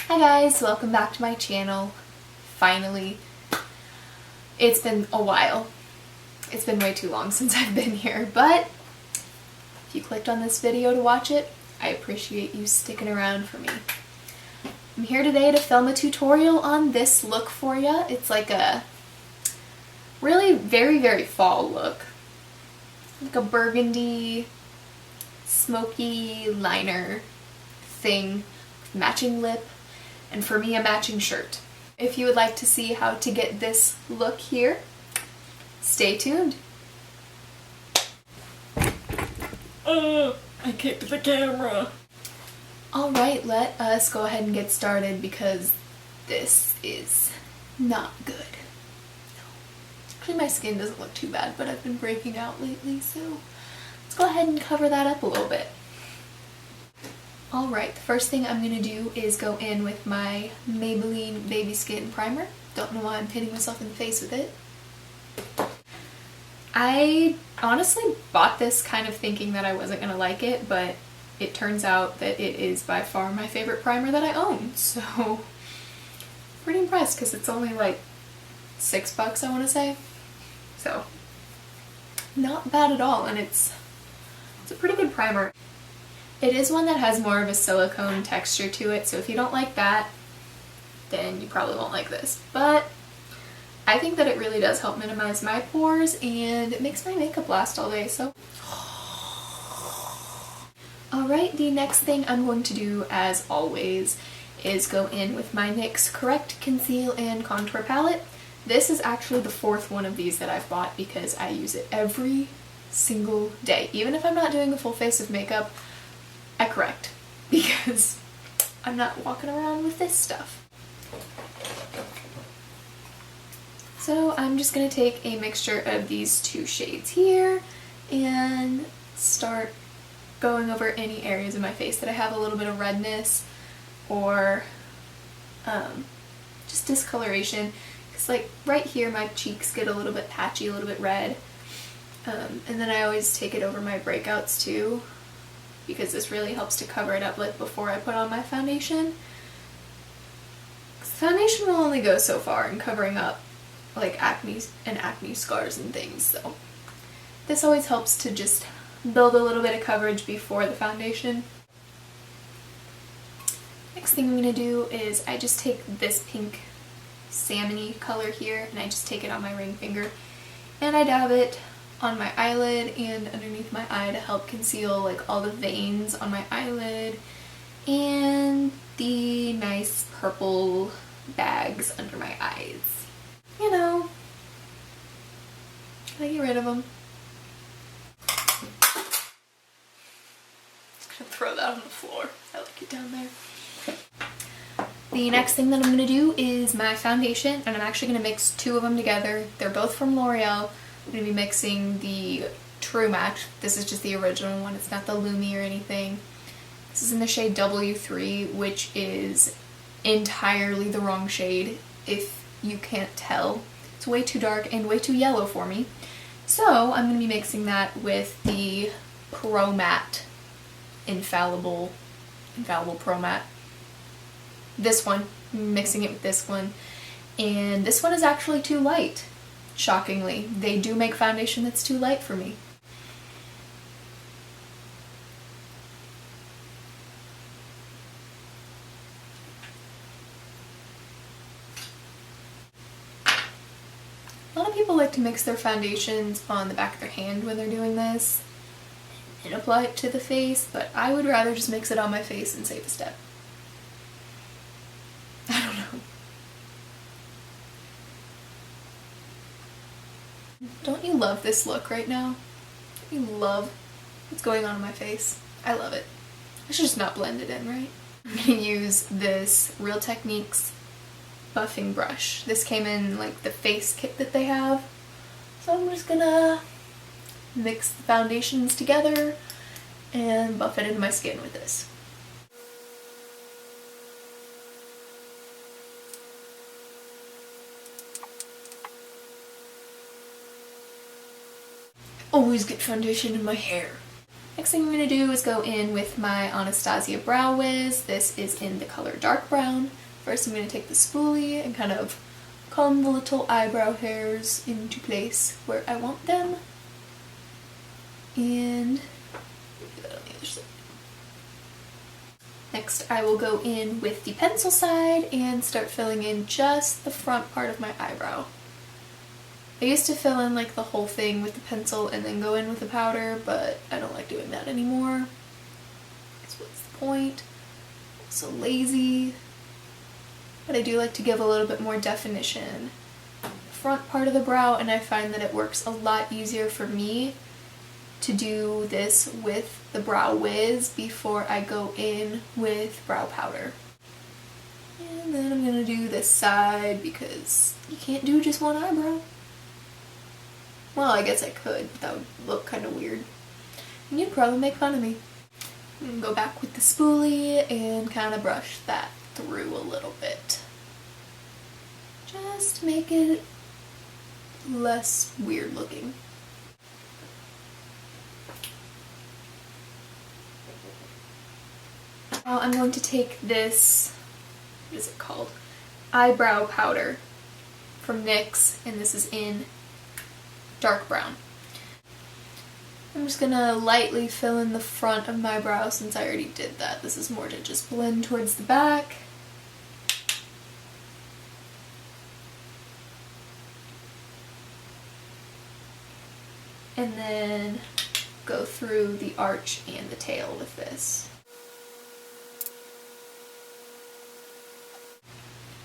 Hi guys, welcome back to my channel. Finally. It's been a while. It's been way too long since I've been here, but if you clicked on this video to watch it, I appreciate you sticking around for me. I'm here today to film a tutorial on this look for you. It's like a really very fall look. Like a burgundy, smoky liner thing, matching lip, and for me a matching shirt. If you would like to see how to get this look here, stay tuned. I kicked the camera. Alright, let us go ahead and get started because this is not good. Actually, my skin doesn't look too bad, but I've been breaking out lately, so let's go ahead and cover that up a little bit. Alright, the first thing I'm going to do is go in with my Maybelline Baby Skin Primer. Don't know why I'm hitting myself in the face with it. I honestly bought this kind of thinking that I wasn't going to like it, but it turns out that it is by far my favorite primer that I own. So, pretty impressed because it's only like $6 I want to say. So, not bad at all, and it's a pretty good primer. It is one that has more of a silicone texture to it, so if you don't like that, then you probably won't like this. But I think that it really does help minimize my pores, and it makes my makeup last all day, so. Alright, the next thing I'm going to do, as always, is go in with my NYX Correct Conceal and Contour Palette. This is actually the fourth one of these that I've bought because I use it every single day. Even if I'm not doing a full face of makeup, I correct, because I'm not walking around with this stuff. So I'm just going to take a mixture of these two shades here and start going over any areas of my face that I have a little bit of redness or just discoloration. Because like right here my cheeks get a little bit patchy, a little bit red. And then I always take it over my breakouts too, because this really helps to cover it up like before I put on my foundation. Foundation will only go so far in covering up like acne scars and things, so this always helps to just build a little bit of coverage before the foundation. Next thing I'm going to do is I just take this pink salmon-y color here and I just take it on my ring finger and I dab it on my eyelid and underneath my eye to help conceal like all the veins on my eyelid and the nice purple bags under my eyes. You know, gotta get rid of them. Just gonna throw that on the floor. I like it down there. The next thing that I'm gonna do is my foundation, and I'm actually gonna mix two of them together. They're both from L'Oreal. I'm going to be mixing the True Match. This is just the original one. It's not the Lumi or anything. This is in the shade W3, which is entirely the wrong shade, if you can't tell. It's way too dark and way too yellow for me. So I'm going to be mixing that with the Pro Matte Infallible Pro Matte. This one. I'm mixing it with this one. And this one is actually too light. Shockingly, they do make foundation that's too light for me. A lot of people like to mix their foundations on the back of their hand when they're doing this and apply it to the face, but I would rather just mix it on my face and save a step. I don't know. Don't you love this look right now? Don't you love what's going on in my face? I love it. I should just not blend it in, right? I'm gonna use this Real Techniques buffing brush. This came in like the face kit that they have. So I'm just gonna mix the foundations together and buff it into my skin with this. Always get foundation in my hair. Next thing I'm going to do is go in with my Anastasia Brow Wiz. This is in the color dark brown. First I'm going to take the spoolie and kind of comb the little eyebrow hairs into place where I want them. And do that on the other side. Next I will go in with the pencil side and start filling in just the front part of my eyebrow. I used to fill in like the whole thing with the pencil and then go in with the powder, but I don't like doing that anymore. Because what's the point? I'm so lazy. But I do like to give a little bit more definition. The front part of the brow, and I find that it works a lot easier for me to do this with the Brow Wiz before I go in with brow powder. And then I'm gonna do this side because you can't do just one eyebrow. Well, I guess I could, but that would look kind of weird. And you'd probably make fun of me. I'm gonna go back with the spoolie and kind of brush that through a little bit. Just to make it less weird looking. Now I'm going to take this, what is it called? Eyebrow powder from NYX, and this is in dark brown. I'm just gonna lightly fill in the front of my brow since I already did that. This is more to just blend towards the back. And then go through the arch and the tail with this.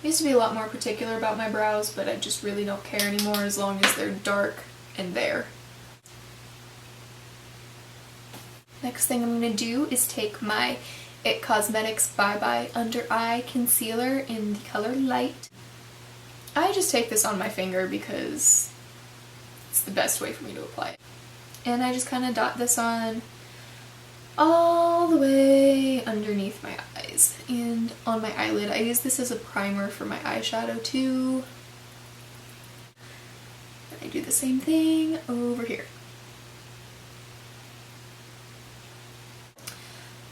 I used to be a lot more particular about my brows, but I just really don't care anymore as long as they're dark and there. Next thing I'm going to do is take my IT Cosmetics Bye Bye Under Eye Concealer in the color Light. I just take this on my finger because it's the best way for me to apply it. And I just kind of dot this on all the way underneath my eyes and on my eyelid. I use this as a primer for my eyeshadow too. And I do the same thing over here.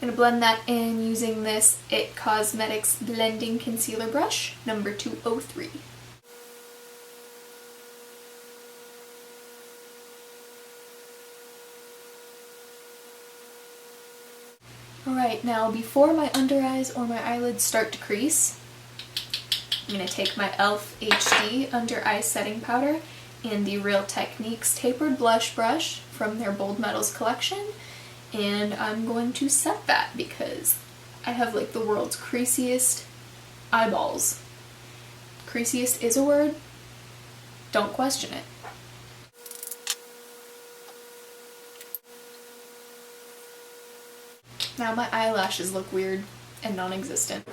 I'm going to blend that in using this IT Cosmetics Blending Concealer Brush, number 203. Alright, now before my under eyes or my eyelids start to crease, I'm going to take my e.l.f. HD Under Eye Setting Powder and the Real Techniques Tapered Blush Brush from their Bold Metals collection, and I'm going to set that because I have like the world's creasiest eyeballs. Creasiest is a word, don't question it. Now my eyelashes look weird and non-existent.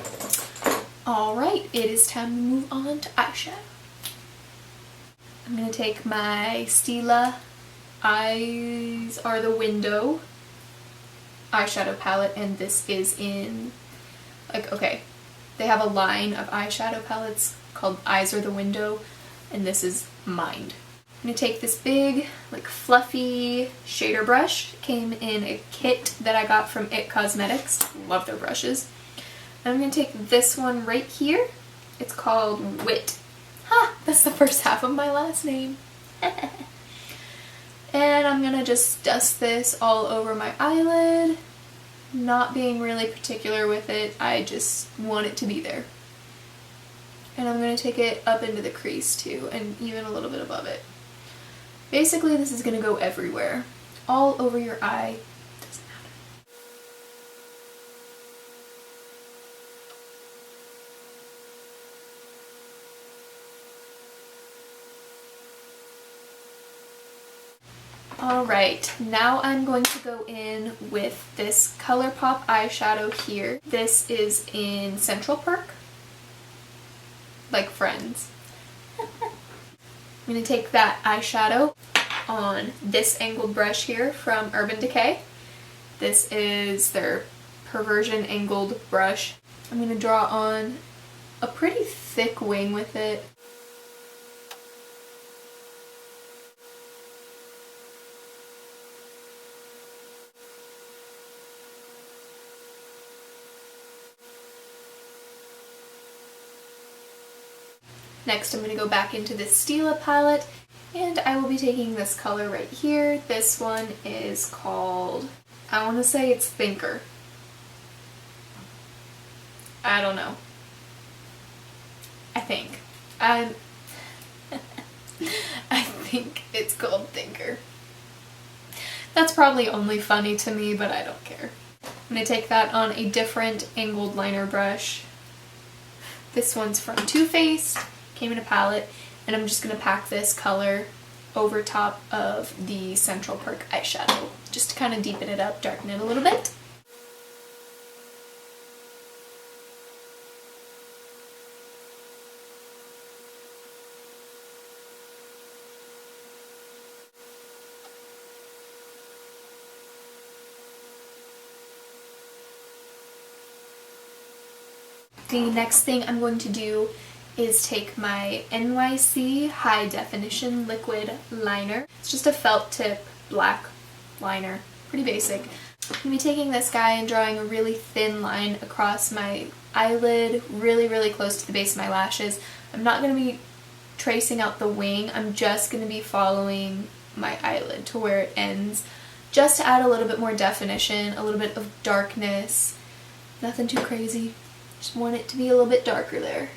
Alright, it is time to move on to eyeshadow. I'm going to take my Stila Eyes Are the Window eyeshadow palette, and this is in, like, okay, they have a line of eyeshadow palettes called Eyes Are the Window, and this is Mind. I'm going to take this big, like, fluffy shader brush. It came in a kit that I got from IT Cosmetics. Love their brushes. And I'm going to take this one right here. It's called Wit. Ha! That's the first half of my last name. And I'm going to just dust this all over my eyelid. Not being really particular with it, I just want it to be there. And I'm going to take it up into the crease too, and even a little bit above it. Basically, this is going to go everywhere. All over your eye. Doesn't matter. Alright, now I'm going to go in with this ColourPop eyeshadow here. This is in Central Perk. Like Friends. I'm going to take that eyeshadow on this angled brush here from Urban Decay. This is their Perversion angled brush. I'm going to draw on a pretty thick wing with it. Next I'm going to go back into the Stila palette, and I will be taking this color right here. This one is called, I want to say it's Thinker. I don't know. I think. I think it's called Thinker. That's probably only funny to me, but I don't care. I'm going to take that on a different angled liner brush. This one's from Too Faced, came in a palette, and I'm just going to pack this color over top of the Central Perk eyeshadow, just to kind of deepen it up, darken it a little bit. The next thing I'm going to do is take my NYC High Definition Liquid Liner. It's just a felt tip black liner, pretty basic. I'm going to be taking this guy and drawing a really thin line across my eyelid, really close to the base of my lashes. I'm not going to be tracing out the wing, I'm just going to be following my eyelid to where it ends, just to add a little bit more definition, a little bit of darkness. Nothing too crazy. Just want it to be a little bit darker there.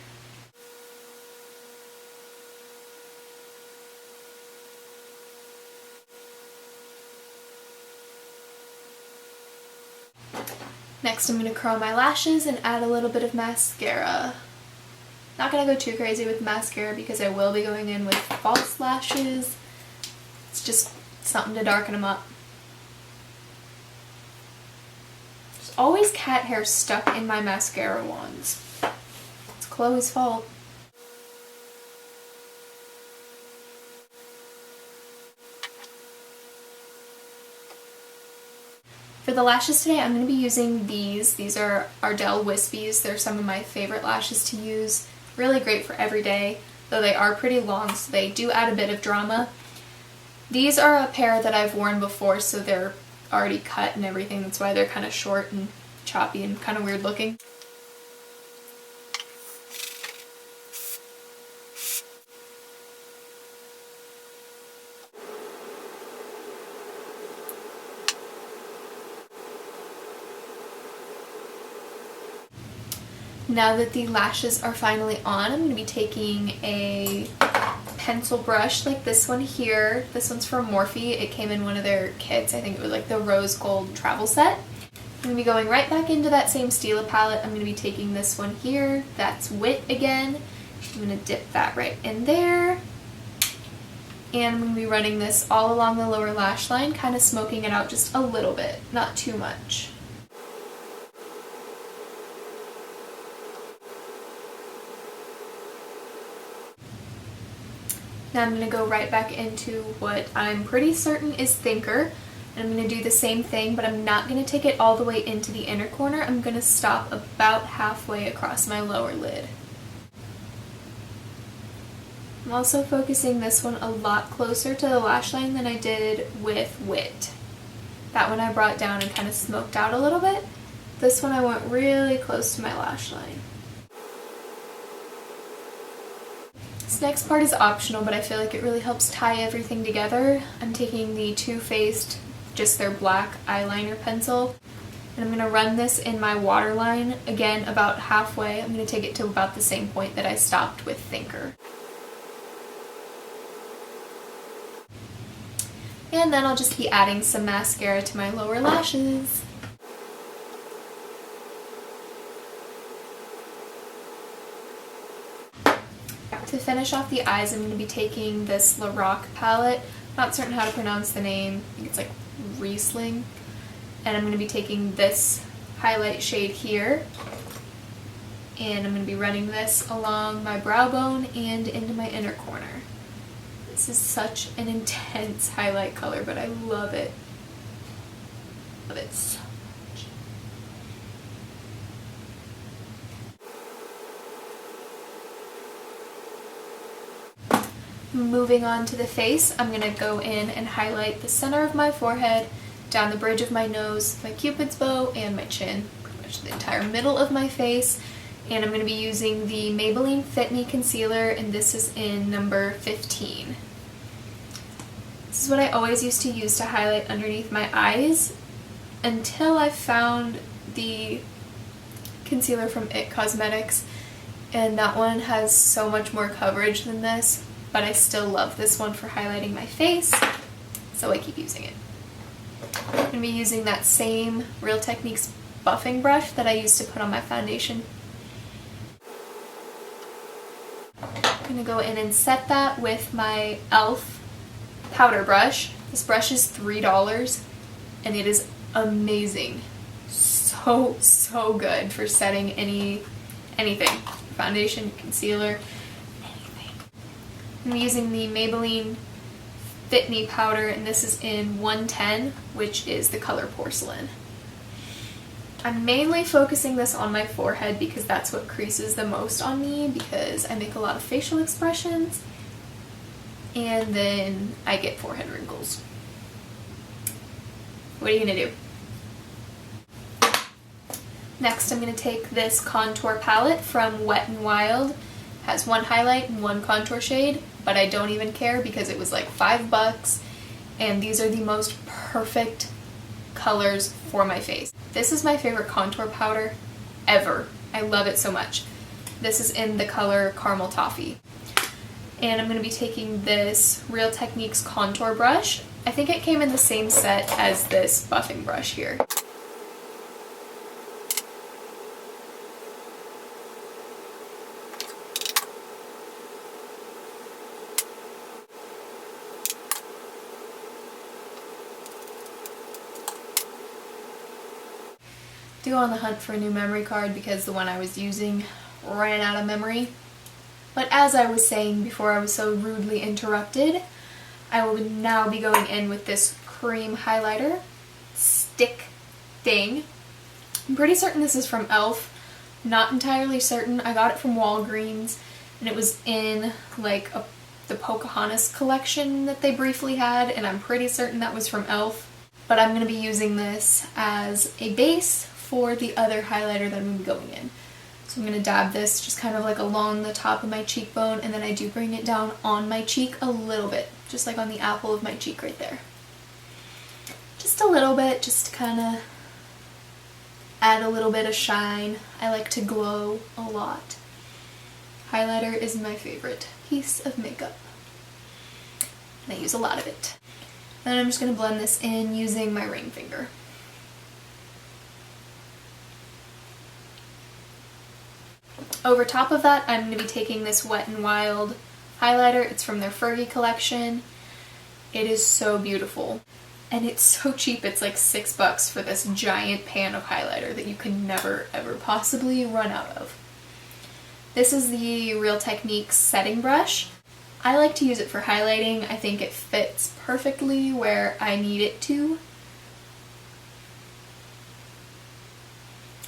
Next I'm going to curl my lashes and add a little bit of mascara. Not going to go too crazy with mascara because I will be going in with false lashes. It's just something to darken them up. There's always cat hair stuck in my mascara wands. It's Chloe's fault. For the lashes today, I'm going to be using these. These are Ardell Wispies. They're some of my favorite lashes to use. Really great for every day, though they are pretty long, so they do add a bit of drama. These are a pair that I've worn before, so they're already cut and everything. That's why they're kind of short and choppy and kind of weird looking. Now that the lashes are finally on, I'm going to be taking a pencil brush like this one here. This one's from Morphe. It came in one of their kits. I think it was like the rose gold travel set. I'm going to be going right back into that same Stila palette. I'm going to be taking this one here. That's Wit again. I'm going to dip that right in there. And I'm going to be running this all along the lower lash line, kind of smoking it out just a little bit, not too much. Now I'm going to go right back into what I'm pretty certain is Thinker, and I'm going to do the same thing, but I'm not going to take it all the way into the inner corner. I'm going to stop about halfway across my lower lid. I'm also focusing this one a lot closer to the lash line than I did with Wit. That one I brought down and kind of smoked out a little bit. This one I went really close to my lash line. This next part is optional, but I feel like it really helps tie everything together. I'm taking the Too Faced, just their black eyeliner pencil, and I'm going to run this in my waterline, again about halfway. I'm going to take it to about the same point that I stopped with Thinker. And then I'll just be adding some mascara to my lower lashes. To finish off the eyes, I'm going to be taking this Lorac palette. Not certain how to pronounce the name. I think it's like Riesling. And I'm going to be taking this highlight shade here. And I'm going to be running this along my brow bone and into my inner corner. This is such an intense highlight color, but I love it. Love it so much. Moving on to the face, I'm going to go in and highlight the center of my forehead, down the bridge of my nose, my cupid's bow, and my chin. Pretty much the entire middle of my face. And I'm going to be using the Maybelline Fit Me Concealer, and this is in number 15. This is what I always used to use to highlight underneath my eyes until I found the concealer from IT Cosmetics, and that one has so much more coverage than this, but I still love this one for highlighting my face, so I keep using it. I'm going to be using that same Real Techniques buffing brush that I used to put on my foundation. I'm going to go in and set that with my e.l.f. powder brush. This brush is $3 and it is amazing. So good for setting anything. Foundation, concealer, anything. I'm using the Maybelline Fit Me powder, and this is in 110, which is the color Porcelain. I'm mainly focusing this on my forehead because that's what creases the most on me, because I make a lot of facial expressions and then I get forehead wrinkles. What are you gonna do? Next, I'm going to take this contour palette from Wet n Wild. It has one highlight and one contour shade, but I don't even care because it was like $5, and these are the most perfect colors for my face. This is my favorite contour powder ever. I love it so much. This is in the color Caramel Toffee. And I'm going to be taking this Real Techniques contour brush. I think it came in the same set as this buffing brush here. To go on the hunt for a new memory card because the one I was using ran out of memory. But as I was saying before I was so rudely interrupted, I will now be going in with this cream highlighter stick thing. I'm pretty certain this is from e.l.f. Not entirely certain. I got it from Walgreens and it was in like the Pocahontas collection that they briefly had, and I'm pretty certain that was from e.l.f. But I'm going to be using this as a base for the other highlighter that I'm going to be going in. So I'm going to dab this just kind of like along the top of my cheekbone, and then I do bring it down on my cheek a little bit, just like on the apple of my cheek right there. Just a little bit, just to kind of add a little bit of shine. I like to glow a lot. Highlighter is my favorite piece of makeup, and I use a lot of it. Then I'm just going to blend this in using my ring finger. Over top of that, I'm going to be taking this Wet n Wild highlighter. It's from their Fergie collection. It is so beautiful. And it's so cheap. It's like $6 for this giant pan of highlighter that you can never ever possibly run out of. This is the Real Techniques setting brush. I like to use it for highlighting. I think it fits perfectly where I need it to.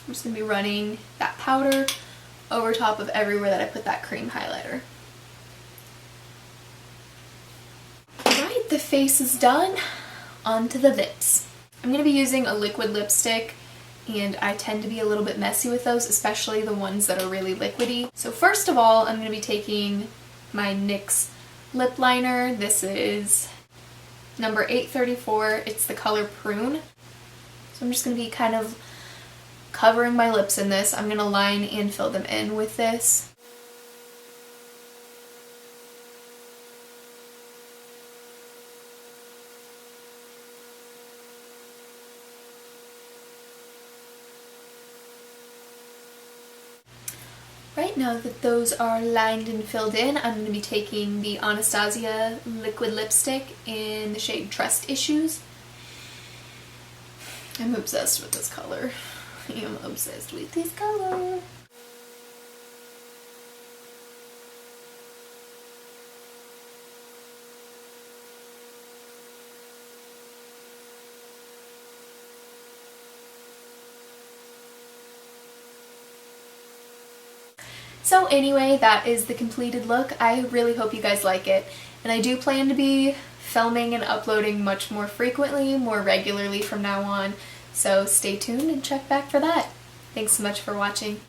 I'm just going to be running that powder over top of everywhere that I put that cream highlighter. Alright, the face is done. On to the lips. I'm going to be using a liquid lipstick, and I tend to be a little bit messy with those, especially the ones that are really liquidy. So first of all, I'm going to be taking my NYX lip liner. This is number 834. It's the color Prune. So I'm just going to be kind of covering my lips in this. I'm going to line and fill them in with this. Right, now that those are lined and filled in, I'm going to be taking the Anastasia liquid lipstick in the shade Trust Issues. I'm obsessed with this color. I am obsessed with this color. So anyway, that is the completed look. I really hope you guys like it, and I do plan to be filming and uploading much more frequently, more regularly from now on, so stay tuned and check back for that. Thanks so much for watching.